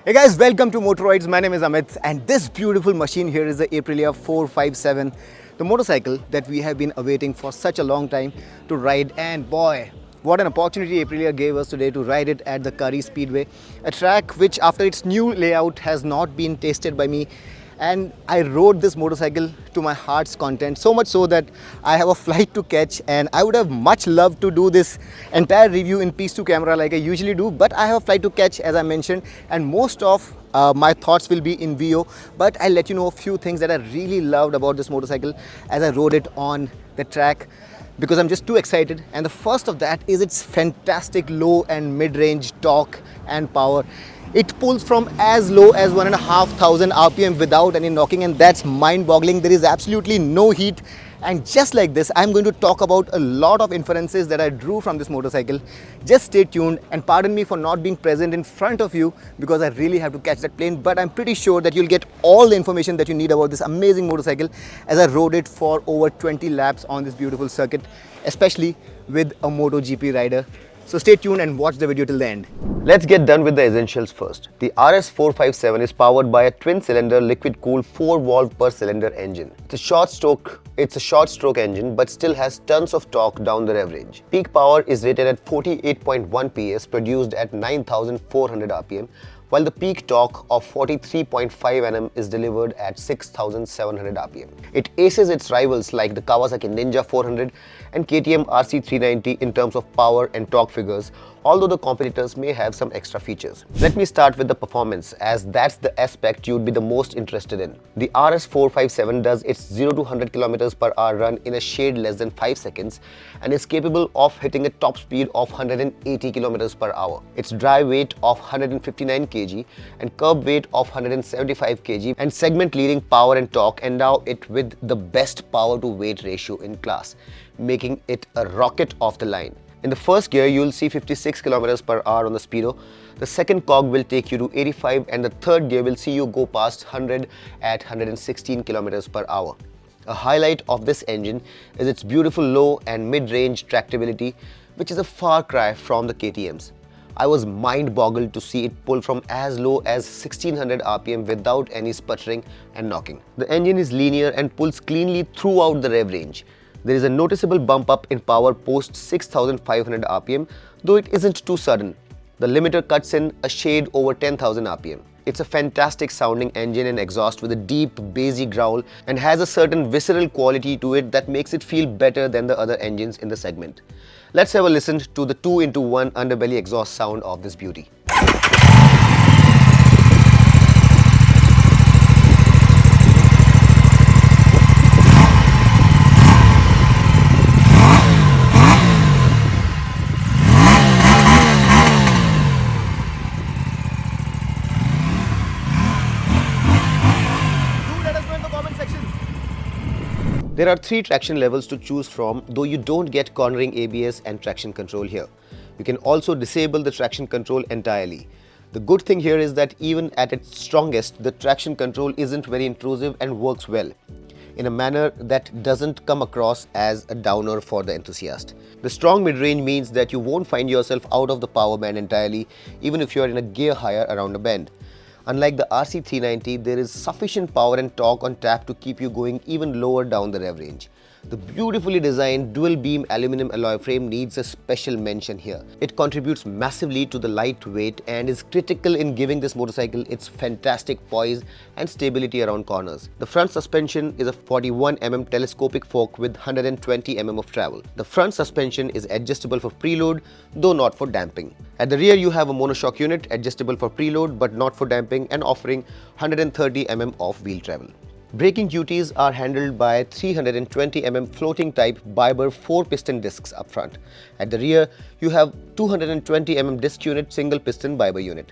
Hey guys, welcome to Motoroids. My name is Amit and this beautiful machine here is the Aprilia 457, the motorcycle that we have been awaiting for such a long time to ride, and boy, what an opportunity Aprilia gave us today to ride it at the Kari speedway, a track which after its new layout has not been tasted by me, and I rode this motorcycle to my heart's content, so much so that I have a flight to catch and I would have much loved to do this entire review in piece to camera like I usually do, but I have a flight to catch as I mentioned, and most of my thoughts will be in VO, but I'll let you know a few things that I really loved about this motorcycle as I rode it on the track, because I'm just too excited. And the first of that is its fantastic low and mid-range torque and power. It pulls from as low as 1,500 RPM without any knocking, and that's mind-boggling. There is absolutely no heat. And just like this, I'm going to talk about a lot of inferences that I drew from this motorcycle. Just stay tuned and pardon me for not being present in front of you because I really have to catch that plane, but I'm pretty sure that you'll get all the information that you need about this amazing motorcycle as I rode it for over 20 laps on this beautiful circuit, especially with a MotoGP rider. So stay tuned and watch the video till the end. Let's get done with the essentials first. The RS457 is powered by a twin-cylinder liquid-cooled 4-valve per cylinder engine. It's a short-stroke engine but still has tons of torque down the rev range. Peak power is rated at 48.1 PS produced at 9,400 RPM, while the peak torque of 43.5 Nm is delivered at 6,700 RPM. It aces its rivals like the Kawasaki Ninja 400 and KTM RC390 in terms of power and torque figures, although the competitors may have some extra features. Let me start with the performance, as that's the aspect you'd be the most interested in. The RS457 does its 0 to 100 km/h run in a shade less than 5 seconds and is capable of hitting a top speed of 180 km/h. Its dry weight of 159 kg and curb weight of 175 kg and segment leading power and torque endow it with the best power to weight ratio in class, making it a rocket off the line. In the first gear, you'll see 56 km/h on the speedo. The second cog will take you to 85 and the third gear will see you go past 100 at 116 km/h. A highlight of this engine is its beautiful low and mid-range tractability, which is a far cry from the KTM's. I was mind-boggled to see it pull from as low as 1600 RPM without any sputtering and knocking. The engine is linear and pulls cleanly throughout the rev range. There is a noticeable bump up in power post 6,500 RPM, though it isn't too sudden. The limiter cuts in a shade over 10,000 RPM. It's a fantastic sounding engine and exhaust with a deep, bassy growl and has a certain visceral quality to it that makes it feel better than the other engines in the segment. Let's have a listen to the 2-in-1 underbelly exhaust sound of this beauty. There are 3 traction levels to choose from, though you don't get cornering ABS and traction control here. You can also disable the traction control entirely. The good thing here is that even at its strongest, the traction control isn't very intrusive and works well, in a manner that doesn't come across as a downer for the enthusiast. The strong mid-range means that you won't find yourself out of the power band entirely, even if you're in a gear higher around a bend. Unlike the RC390, there is sufficient power and torque on tap to keep you going even lower down the rev range. The beautifully designed dual-beam aluminum alloy frame needs a special mention here. It contributes massively to the lightweight and is critical in giving this motorcycle its fantastic poise and stability around corners. The front suspension is a 41 mm telescopic fork with 120 mm of travel. The front suspension is adjustable for preload, though not for damping. At the rear, you have a monoshock unit adjustable for preload but not for damping and offering 130 mm of wheel travel. Braking duties are handled by 320 mm floating type Biber 4-piston discs up front. At the rear, you have 220 mm disc unit single piston Biber unit.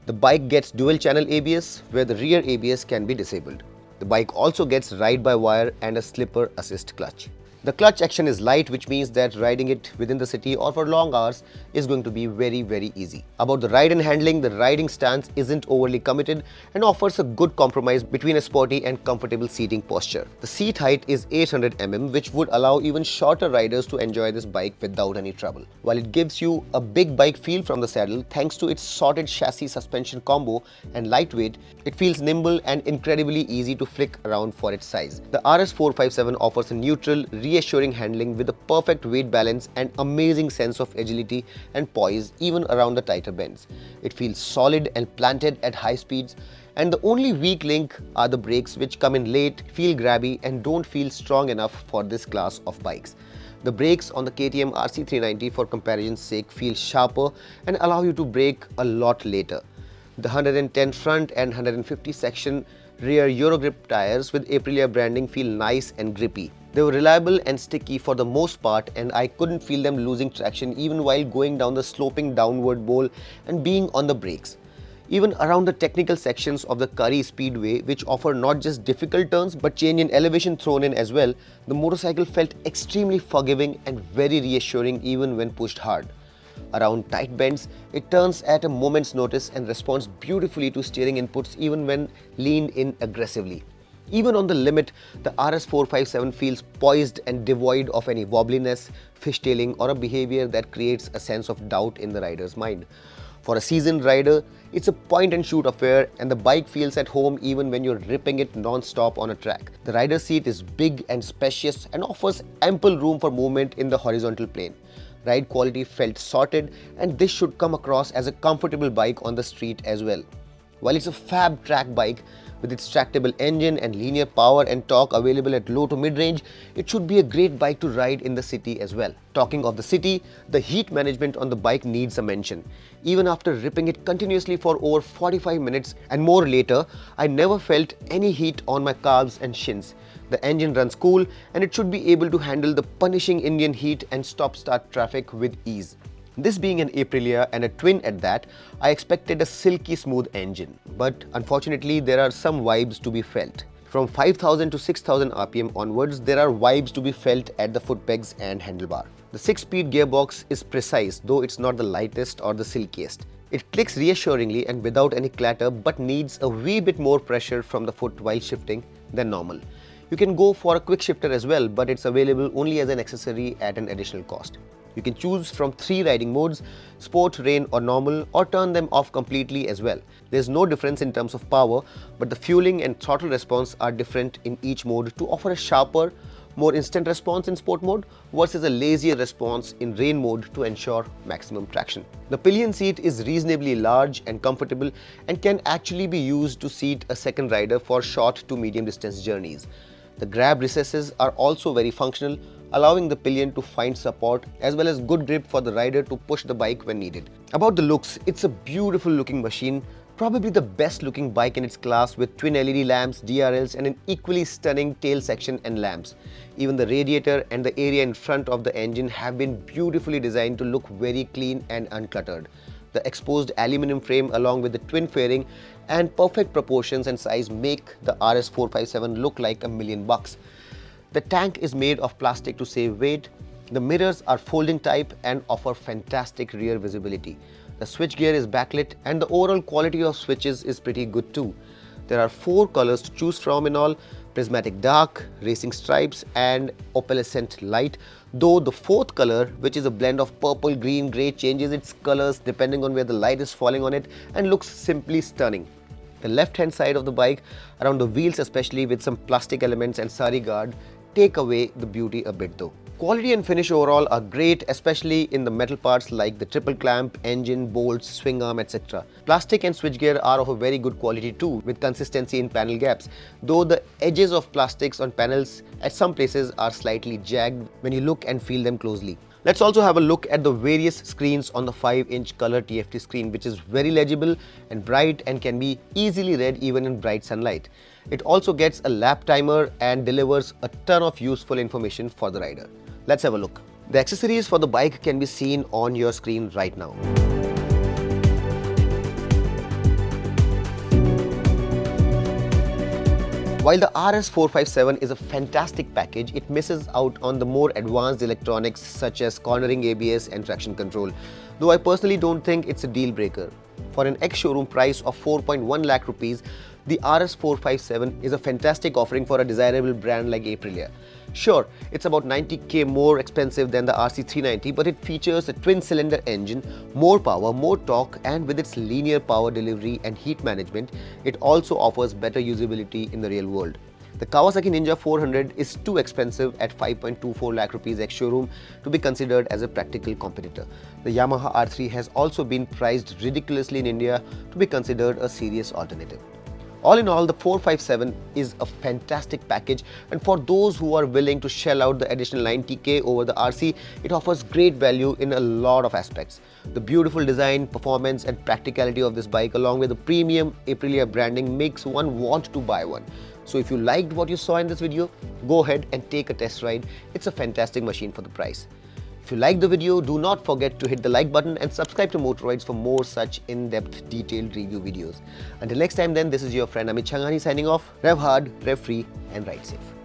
The bike gets dual channel ABS, where the rear ABS can be disabled. The bike also gets ride-by-wire and a slipper assist clutch. The clutch action is light, which means that riding it within the city or for long hours is going to be very easy. About the ride and handling, the riding stance isn't overly committed and offers a good compromise between a sporty and comfortable seating posture. The seat height is 800 mm, which would allow even shorter riders to enjoy this bike without any trouble. While it gives you a big bike feel from the saddle, thanks to its sorted chassis suspension combo and lightweight, it feels nimble and incredibly easy to flick around for its size. The RS457 offers a neutral, reassuring handling with a perfect weight balance and amazing sense of agility and poise even around the tighter bends. It feels solid and planted at high speeds, and the only weak link are the brakes, which come in late, feel grabby and don't feel strong enough for this class of bikes. The brakes on the KTM RC390, for comparison's sake, feel sharper and allow you to brake a lot later. The 110 front and 150 section rear Eurogrip tires with Aprilia branding feel nice and grippy. They were reliable and sticky for the most part, and I couldn't feel them losing traction even while going down the sloping downward bowl and being on the brakes. Even around the technical sections of the Kari speedway, which offer not just difficult turns but change in elevation thrown in as well, the motorcycle felt extremely forgiving and very reassuring even when pushed hard. Around tight bends, it turns at a moment's notice and responds beautifully to steering inputs even when leaned in aggressively. Even on the limit, the RS457 feels poised and devoid of any wobbliness, fishtailing or a behavior that creates a sense of doubt in the rider's mind. For a seasoned rider, it's a point-and-shoot affair, and the bike feels at home even when you're ripping it non-stop on a track. The rider's seat is big and spacious and offers ample room for movement in the horizontal plane. Ride quality felt sorted, and this should come across as a comfortable bike on the street as well. While it's a fab track bike with its tractable engine and linear power and torque available at low to mid-range, it should be a great bike to ride in the city as well. Talking of the city, the heat management on the bike needs a mention. Even after ripping it continuously for over 45 minutes and more later, I never felt any heat on my calves and shins. The engine runs cool, and it should be able to handle the punishing Indian heat and stop-start traffic with ease. This being an Aprilia and a twin at that, I expected a silky smooth engine, but unfortunately there are some vibes to be felt. From 5000 to 6000 RPM onwards, there are vibes to be felt at the foot pegs and handlebar. The 6-speed gearbox is precise, though it's not the lightest or the silkiest. It clicks reassuringly and without any clatter, but needs a wee bit more pressure from the foot while shifting than normal. You can go for a quick shifter as well, but it's available only as an accessory at an additional cost. You can choose from 3 riding modes: Sport, Rain or Normal, or turn them off completely as well. There's no difference in terms of power, but the fueling and throttle response are different in each mode to offer a sharper, more instant response in Sport mode versus a lazier response in Rain mode to ensure maximum traction. The Pillion seat is reasonably large and comfortable and can actually be used to seat a second rider for short to medium distance journeys. The grab recesses are also very functional, allowing the Pillion to find support as well as good grip for the rider to push the bike when needed. About the looks, it's a beautiful looking machine, probably the best looking bike in its class, with twin LED lamps, DRLs and an equally stunning tail section and lamps. Even the radiator and the area in front of the engine have been beautifully designed to look very clean and uncluttered. The exposed aluminum frame along with the twin fairing and perfect proportions and size make the RS457 look like $1,000,000. The tank is made of plastic to save weight. The mirrors are folding type and offer fantastic rear visibility. The switchgear is backlit and the overall quality of switches is pretty good too. There are 4 colors to choose from in all: prismatic dark, racing stripes and opalescent light, though the 4th color, which is a blend of purple, green, grey, changes its colors depending on where the light is falling on it and looks simply stunning. The left hand side of the bike, around the wheels especially, with some plastic elements and sari guard, take away the beauty a bit though. Quality and finish overall are great, especially in the metal parts like the triple clamp, engine, bolts, swing arm, etc. Plastic and switchgear are of a very good quality too, with consistency in panel gaps, though the edges of plastics on panels at some places are slightly jagged when you look and feel them closely. Let's also have a look at the various screens on the 5-inch color TFT screen, which is very legible and bright and can be easily read even in bright sunlight. It also gets a lap timer and delivers a ton of useful information for the rider. Let's have a look. The accessories for the bike can be seen on your screen right now. While the RS457 is a fantastic package, it misses out on the more advanced electronics such as cornering ABS and traction control, though I personally don't think it's a deal breaker. For an ex-showroom price of 4.1 lakh rupees, the RS457 is a fantastic offering for a desirable brand like Aprilia. Sure, it's about 90k more expensive than the RC390, but it features a twin-cylinder engine, more power, more torque, and with its linear power delivery and heat management, it also offers better usability in the real world. The Kawasaki Ninja 400 is too expensive at 5.24 lakh rupees ex-showroom to be considered as a practical competitor. The Yamaha R3 has also been priced ridiculously in India to be considered a serious alternative. All in all, the 457 is a fantastic package, and for those who are willing to shell out the additional 90k over the RC, it offers great value in a lot of aspects. The beautiful design, performance and practicality of this bike along with the premium Aprilia branding makes one want to buy one. So if you liked what you saw in this video, go ahead and take a test ride. It's a fantastic machine for the price. If you liked the video, do not forget to hit the like button and subscribe to Motoroids for more such in-depth detailed review videos. Until next time then, this is your friend Amit Changani signing off. Rev hard, rev free and ride safe.